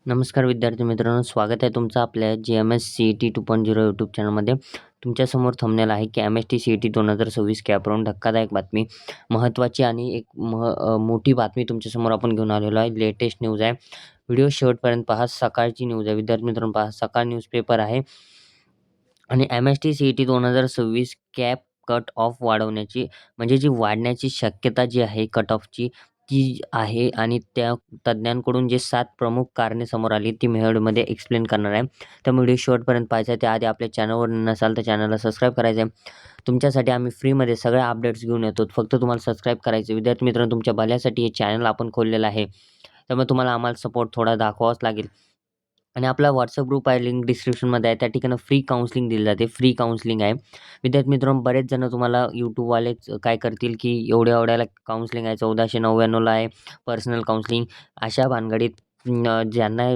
नमस्कार विद्यार्थी मित्रांनो, स्वागत आहे तुमचं आपल्या GMS CET 2.0 यूट्यूब चॅनलमध्ये. तुमच्यासमोर थंबनेल आहे की MST CET 2026 कॅप राऊंड धक्कादायक बातमी. महत्त्वाची आणि एक मोठी बातमी तुमच्यासमोर आपण घेऊन आलेलो आहे. लेटेस्ट न्यूज आहे. व्हिडिओ शेवटपर्यंत पहा. सकाळची न्यूज आहे. विद्यार्थी मित्रांनो पहा, सकाळ न्यूजपेपर आहे आणि MST CET 2026 cap cut off वाढवण्याची म्हणजे जी वाढण्याची शक्यता जी आहे कट ऑफची ती आहे आणि त्या तज्ञांकडून जे 7 प्रमुख कारणे समोर आली ती मी व्हिडिओमध्ये एक्सप्लेन करणार आहे. त्यामुळे व्हिडिओ शेवटपर्यंत पाहायचा आहे. त्याआधी आपल्या चॅनलवर नसाल तर चॅनलला सबस्क्राईब करायचं आहे. तुमच्यासाठी आम्ही फ्रीमध्ये सगळ्या अपडेट्स घेऊन येतो. फक्त तुम्हाला सबस्क्राईब करायचं. विद्यार्थी मित्रांनो, तुमच्या भल्यासाठी हे चॅनल आपण खोललेलं आहे. त्यामुळे तुम्हाला आम्हाला सपोर्ट थोडा दाखवावाच लागेल. आणि आपला WhatsApp ग्रुप आहे, लिंक डिस्क्रिप्शनमध्ये आहे. त्या ठिकाणी फ्री काउन्सिलिंग दिली जाते. फ्री काउन्सिलिंग आहे. विद्यार्थी मित्रांनो, बरेच जण तुम्हाला यूट्यूबवालेच काय करतील की एवढ्या-एवढ्याला काउन्सिलिंग आहे, 1499ला आहे पर्सनल काउन्सिलिंग. अशा भानगडीत ज्यांना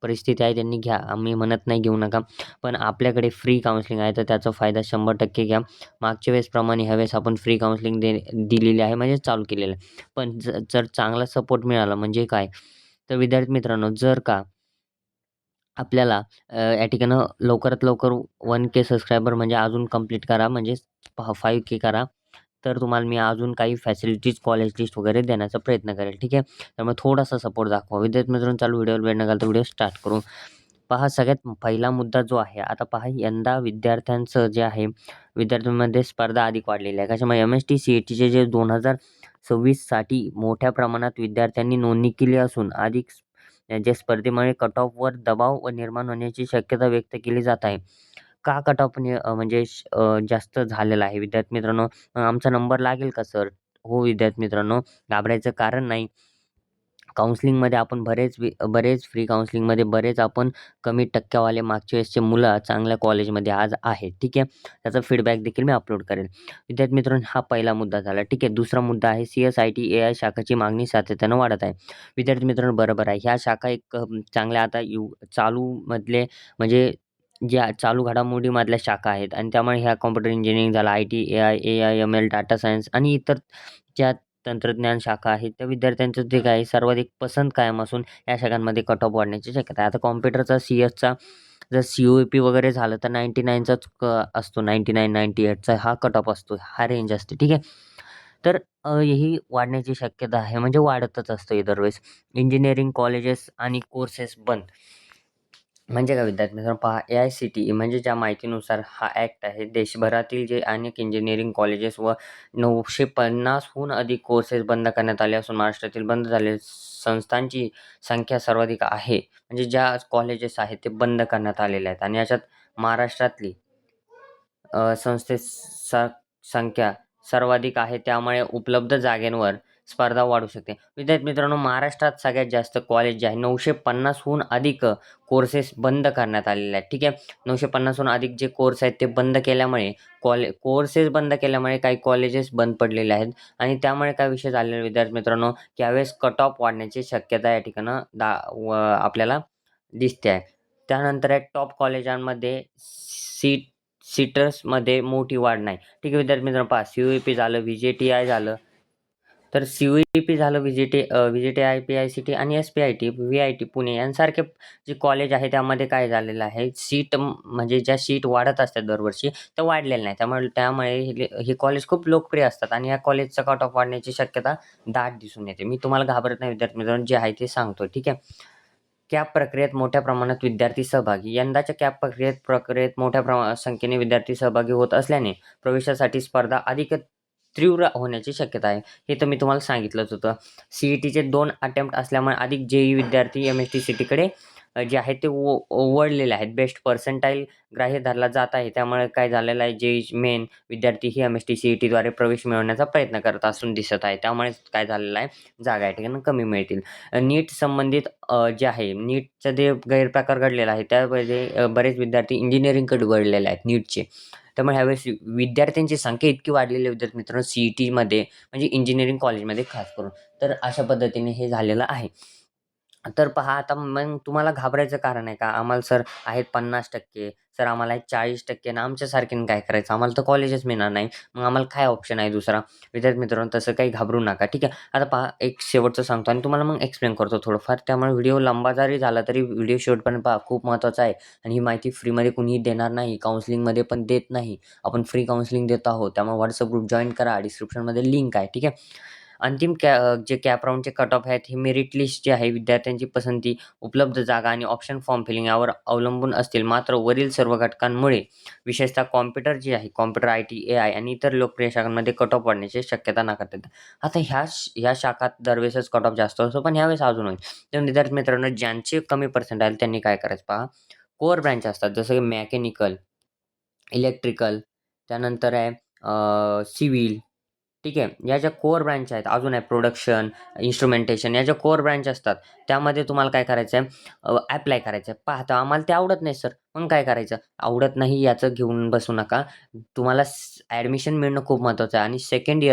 परिस्थिती आहे त्यांनी घ्या. आम्ही म्हणत नाही घेऊ नका. पण आपल्याकडे फ्री काउन्सिलिंग आहे, तर त्याचा फायदा 100% घ्या. मागच्या वेळेसप्रमाणे ह्यावेळेस आपण फ्री काउन्सिलिंग दिलेली आहे, म्हणजे चालू केलेलं आहे. पण जर चांगला सपोर्ट मिळाला म्हणजे काय, तर विद्यार्थी मित्रांनो, जर का आपल्याला या ठिकाणं लवकरात लवकर 1K सबस्क्रायबर म्हणजे अजून कंप्लीट करा, म्हणजे 5K करा. तर तुम्हाला मी अजून काही फॅसिलिटीज, कॉलेज लिस्ट वगैरे देण्याचा प्रयत्न करेल. ठीक आहे. त्यामुळे थोडासा सपोर्ट दाखवा. विद्यार्थी मित्रांनो, चालू व्हिडिओवर वेळ न घालता व्हिडिओ स्टार्ट करू. पहा, सगळ्यात पहिला मुद्दा जो आहे, आता पहा यंदा विद्यार्थ्यांचं जे आहे, विद्यार्थ्यांमध्ये स्पर्धा अधिक वाढलेली आहे. कशामुळे MST CETचे जे 2026साठी मोठ्या प्रमाणात विद्यार्थ्यांनी नोंदणी केली असून ज्या स्पर्धेमुळे कट ऑफवर दबाव निर्माण होण्याची शक्यता व्यक्त केली जात आहे. का कट ऑफ म्हणजे जास्त झालेला आहे विद्यार्थी मित्रांनो? आमचा नंबर लागेल का सर? हो विद्यार्थी मित्रांनो, घाबरायचं कारण नाही. काउन्सिलिंगमध्ये आपण बरेच फ्री काउन्सिलिंगमध्ये बरेच आपण कमी टक्क्यावाले मागच्या वेळेसचे मुलं चांगल्या कॉलेजमध्ये आज आहेत. ठीक आहे. त्याचा फीडबॅक देखील मी अपलोड करेल. विद्यार्थी मित्रांनो, हा पहिला मुद्दा झाला. ठीक आहे. दुसरा मुद्दा आहे CSIT AI शाखाची मागणी सातत्यानं वाढत आहे. विद्यार्थी मित्रांनो, बरोबर आहे. ह्या शाखा एक चांगल्या आता चालूमधले म्हणजे ज्या चालू घडामोडीमधल्या शाखा आहेत आणि त्यामुळे ह्या कॉम्प्युटर इंजिनिअरिंग झालं, IT, AI, AI, ML, data science आणि इतर ज्या तंत्रज्ञान शाखा आहेत, त्या विद्यार्थ्यांचं जे काही सर्वाधिक पसंत कायम असून या शाखांमध्ये कट ऑफ वाढण्याची शक्यता आहे. आता कॉम्प्युटरचा CSचा जर COEP वगैरे झालं तर 99चाच असतो. 99, 98चा हा कट ऑफ असतो. हा रेंज असते. ठीक आहे. तर ही वाढण्याची शक्यता आहे, म्हणजे वाढतच असतं दरवेळेस. इंजिनिअरिंग कॉलेजेस आणि कोर्सेस बंद. म्हणजे काय विद्यार्थी मित्रांनो, पहा, AICTE म्हणजे ज्या माहितीनुसार हा ॲक्ट आहे, देशभरातील जे अनेक इंजिनिअरिंग कॉलेजेस व 950हून अधिक कोर्सेस बंद करण्यात आले असून महाराष्ट्रातील बंद झालेल्या संस्थांची संख्या सर्वाधिक आहे. म्हणजे ज्या कॉलेजेस आहेत ते बंद करण्यात आलेले आहेत आणि याच्यात महाराष्ट्रातली संख्या सर्वाधिक आहे. त्यामुळे उपलब्ध जागांवर स्पर्धा वाढू शकते. विद्यार्थी मित्रांनो, महाराष्ट्रात सगळ्यात जास्त कॉलेज जे आहे 950हून अधिक कोर्सेस बंद करण्यात आलेले आहेत. ठीक आहे. 950हून अधिक जे कोर्स आहेत ते बंद केल्यामुळे कोर्सेस बंद केल्यामुळे काही कॉलेजेस बंद पडलेले आहेत आणि त्यामुळे काय विषय झालेला विद्यार्थी मित्रांनो, की यावेळेस कट ऑफ वाढण्याची शक्यता या ठिकाणं आपल्याला दिसते आहे. त्यानंतर आहे टॉप कॉलेजांमध्ये सीटर्समध्ये मोठी वाढ नाही. ठीक आहे विद्यार्थी मित्रांनो, पहा, COEP झालं, VJTI झालं. तर COEP झालं, VJTI, PICT आणि SPIT, VIT पुणे यांसारखे जे कॉलेज आहे त्यामध्ये काय झालेलं आहे, म्हणजे ज्या सीट वाढत असतात दरवर्षी त्या वाढलेल्या नाही. त्यामुळे हे कॉलेज खूप लोकप्रिय असतात आणि या कॉलेजचा कट ऑफ वाढण्याची शक्यता दाट दिसून येते. मी तुम्हाला घाबरत नाही विद्यार्थी मित्रांनो, जे आहे ते सांगतोय. ठीक आहे. कॅप प्रक्रियेत मोठ्या प्रमाणात विद्यार्थी सहभागी. यंदाच्या कॅप प्रक्रियेत मोठ्या संख्येने विद्यार्थी सहभागी होत असल्याने प्रवेशासाठी स्पर्धा अधिक तीव्र होण्याची शक्यता आहे. हे तर मी तुम्हाला सांगितलंच होतं. CETचे 2 अटेम्प्ट असल्यामुळे अधिक JEE विद्यार्थी MST CETकडे जे आहेत ते वळलेले आहेत. बेस्ट पर्सेंटाईल ग्राह्य धरला जात आहे. त्यामुळे काय झालेलं आहे, JEE मेन विद्यार्थी ही MST CETद्वारे प्रवेश मिळवण्याचा प्रयत्न करत असून दिसत आहे. त्यामुळे काय झालेलं आहे, जागा या ठिकाणी कमी मिळतील. नीट संबंधित जे आहे, नीटचा जे गैरप्रकार घडलेला आहे त्यामध्ये बरेच विद्यार्थी इंजिनिअरिंगकडे वळलेले आहेत नीटचे. त्यामुळे ह्यावेळेस विद्यार्थ्यांची संख्या इतकी वाढलेली आहे विद्यार्थी मित्रांनो, CETमध्ये म्हणजे इंजिनिअरिंग कॉलेजमध्ये खास करून. तर अशा पद्धतीने हे झालेलं आहे. तर पहा आता मग तुम्हाला घाबरायचं कारण आहे का? आम्हाला सर आहेत 50%, सर आम्हाला आहेत 40% आणि आमच्यासारख्याने काय करायचं? आम्हाला तर कॉलेजच मिळणार नाही. मग आम्हाला काय ऑप्शन आहे दुसरा? विद्यार्थी मित्रांनो तसं काही घाबरू नका, ठीक आहे. आता पहा एक शेवटचं सांगतो आणि तुम्हाला मग एक्सप्लेन करतो थोडंफार. त्यामुळे व्हिडिओ लंबा जरी झाला तरी व्हिडिओ शेवटपर्यंत पहा, खूप महत्त्वाचा आहे आणि ही माहिती फ्रीमध्ये कुणीही देणार नाही. काउन्सिलिंगमध्ये पण देत नाही. आपण फ्री काउन्सिलिंग देत आहोत. त्यामुळे WhatsApp ग्रुप जॉइन करा. डिस्क्रिप्शनमध्ये लिंक आहे, ठीक आहे. अंतिम जे कॅप राउंडचे कट ऑफ आहेत, हे मेरिट लिस्ट जी आहे, विद्यार्थ्यांची पसंती, उपलब्ध जागा आणि ऑप्शन फॉर्म फिलिंग यावर अवलंबून असतील. मात्र वरील सर्व घटकांमुळे विशेषतः कॉम्प्युटर जी आहे, कॉम्प्युटर, IT, AI आणि इतर लोकप्रिय शाखांमध्ये कट ऑफ वाढण्याची शक्यता नाकारता येते. आता ह्या शाखात दरवेळेसच कट ऑफ जास्त असतो, पण ह्यावेळेस अजून होईल. तर विद्यार्थी मित्रांनो, ज्यांचे कमी पर्सेंट आले त्यांनी काय करायचं पहा, कोर ब्रँच असतात जसं की मेकॅनिकल, इलेक्ट्रिकल, त्यानंतर आहे सिव्हिल, ठीक आहे. या ज्या कोर ब्रँच आहेत, अजून आहे प्रोडक्शन, इन्स्ट्रुमेंटेशन या ज्या कोर ब्रँच असतात, त्यामध्ये तुम्हाला काय करायचं आहे, ॲप्लाय करायचं आहे. पहा आता आम्हाला ते आवडत नाही सर, मग काय करायचं? आवडत नाही याचं घेऊन बसू नका. तुम्हाला ॲडमिशन मिळणं खूप महत्त्वाचं आहे आणि सेकंड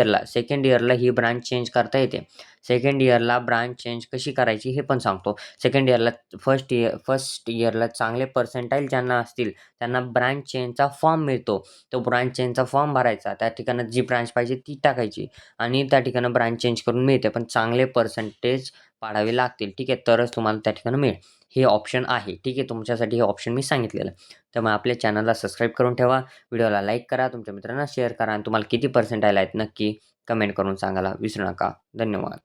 इयरला ही ब्रांच चेंज करता येते. सेकंड इयरला ब्रांच चेंज कशी करायची हे पण सांगतो. सेकंड इयरला फर्स्ट इयरला चांगले पर्सेंटाईल ज्यांना असतील, त्यांना ब्रांच चेंजचा फॉर्म मिळतो. तो ब्रांच चेंजचा फॉर्म भरायचा. त्या ठिकाणी जी ब्रांच पाहिजे ती टाकायची आणि त्या ठिकाणी ब्रांच चेंज करून मिळते. पण चांगले पर्सेंटेज पाडावे लागतील, ठीक आहे. तरच तुम्हाला त्या ठिकाणी मिळेल. हे ऑप्शन आहे, ठीक आहे. तुमच्यासाठी हे ऑप्शन मी सांगितलेलं आहे. त्यामुळे आपल्या चॅनलला सबस्क्राईब करून ठेवा. व्हिडिओला लाईक करा, तुमच्या मित्रांना शेअर करा आणि तुम्हाला किती पर्सेंटाईल आहेत नक्की कमेंट करून सांगायला विसरू नका. धन्यवाद.